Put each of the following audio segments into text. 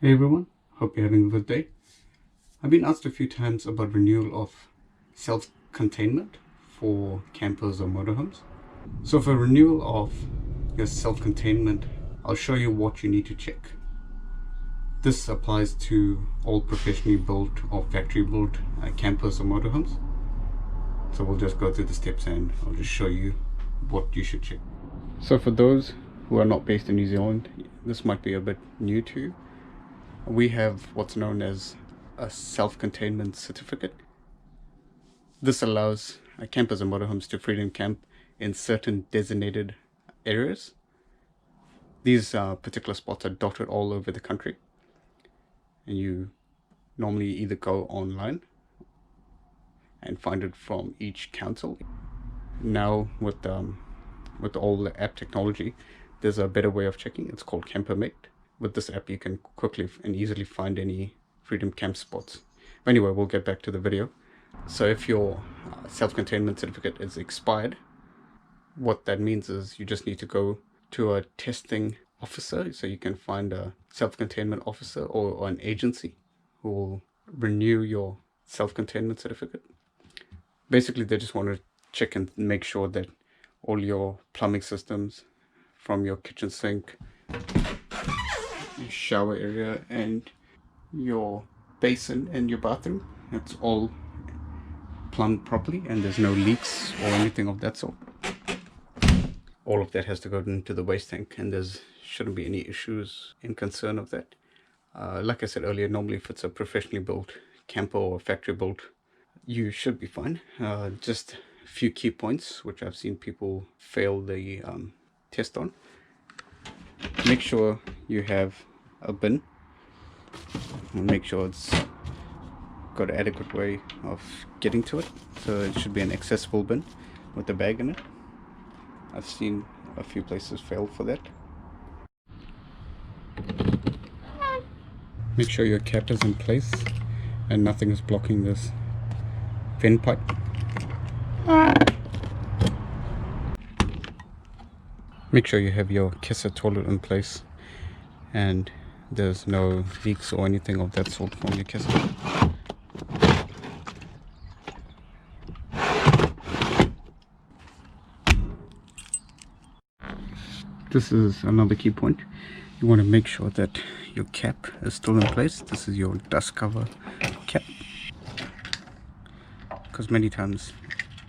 Hey everyone, hope you're having a good day. I've been asked a few times about renewal of self-containment for campers or motorhomes. So for renewal of your self-containment, I'll show you what you need to check. This applies to all professionally built or factory built campers or motorhomes. So we'll just go through the steps and I'll just show you what you should check. So for those who are not based in New Zealand, this might be a bit new to you. We have what's known as a self-containment certificate. This allows campers and motorhomes to freedom camp in certain designated areas. These particular spots are dotted all over the country, and you normally either go online and find it from each council. Now with all the app technology, there's a better way of checking. It's called CamperMate. With this app, you can quickly and easily find any freedom camp spots. But anyway, we'll get back to the video. So if your self-containment certificate is expired, what that means is you just need to go to a testing officer. So you can find a self-containment officer or an agency who will renew your self-containment certificate. Basically, they just want to check and make sure that all your plumbing systems, from your kitchen sink, your shower area, and your basin and your bathroom, it's all plumbed properly and there's no leaks or anything of that sort. All of that has to go into the waste tank, and there shouldn't be any issues in concern of that. Like I said earlier, normally if it's a professionally built camper or factory built, you should be fine. Just a few key points which I've seen people fail the test on. Make sure you have a bin, and make sure it's got an adequate way of getting to it. So it should be an accessible bin with a bag in it. I've seen a few places fail for that. Make sure your cap is in place and nothing is blocking this vent pipe. Make sure you have your kisser toilet in place and there's no leaks or anything of that sort from your kisser. This is another key point. You want to make sure that your cap is still in place. This is your dust cover cap, because many times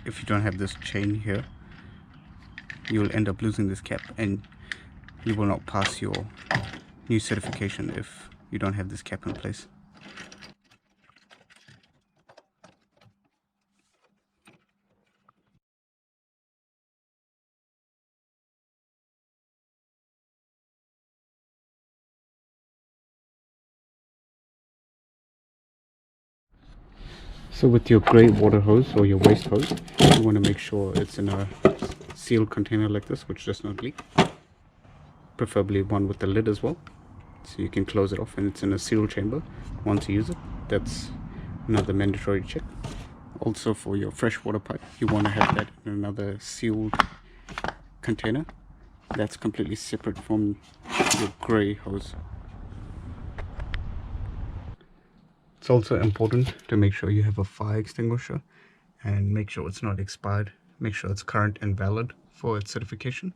if you don't have this chain here, you will end up losing this cap and you will not pass your new certification if you don't have this cap in place. So with your grey water hose or your waste hose, you want to make sure it's in a sealed container like this, which does not leak. Preferably one with the lid as well, so you can close it off, and it's in a sealed chamber once you use it. That's another mandatory check. Also for your freshwater pipe, you want to have that in another sealed container that's completely separate from your grey hose. It's also important to make sure you have a fire extinguisher and make sure it's not expired. Make sure it's current and valid for its certification.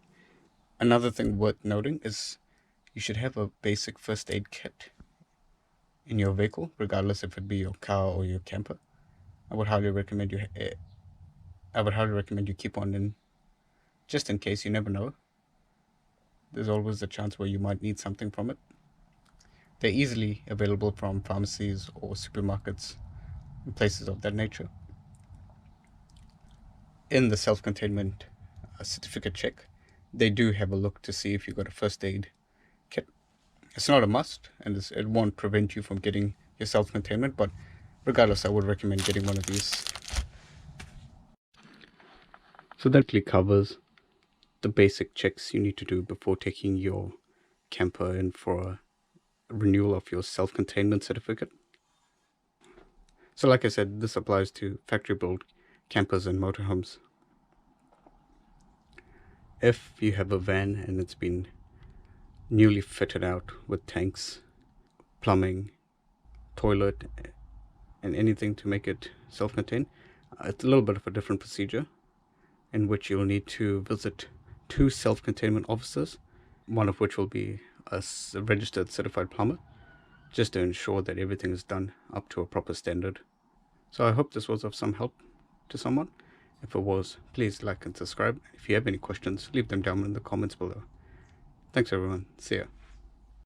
Another thing worth noting is you should have a basic first aid kit in your vehicle, regardless if it be your car or your camper. I would highly recommend you keep one in, just in case. You never know. There's always a chance where you might need something from it. They're easily available from pharmacies or supermarkets and places of that nature. In the self-containment certificate check, they do have a look to see if you've got a first aid kit. It's not a must, and it won't prevent you from getting your self-containment, but regardless, I would recommend getting one of these. So that really covers the basic checks you need to do before taking your camper in for a renewal of your self-containment certificate. So like I said, this applies to factory built campers and motorhomes. If you have a van and it's been newly fitted out with tanks, plumbing, toilet, and anything to make it self-contained, it's a little bit of a different procedure in which you'll need to visit 2 self-containment officers, one of which will be a registered certified plumber, just to ensure that everything is done up to a proper standard. So I hope this was of some help to someone. If it was, please like and subscribe. If you have any questions, leave them down in the comments below. Thanks everyone. See ya.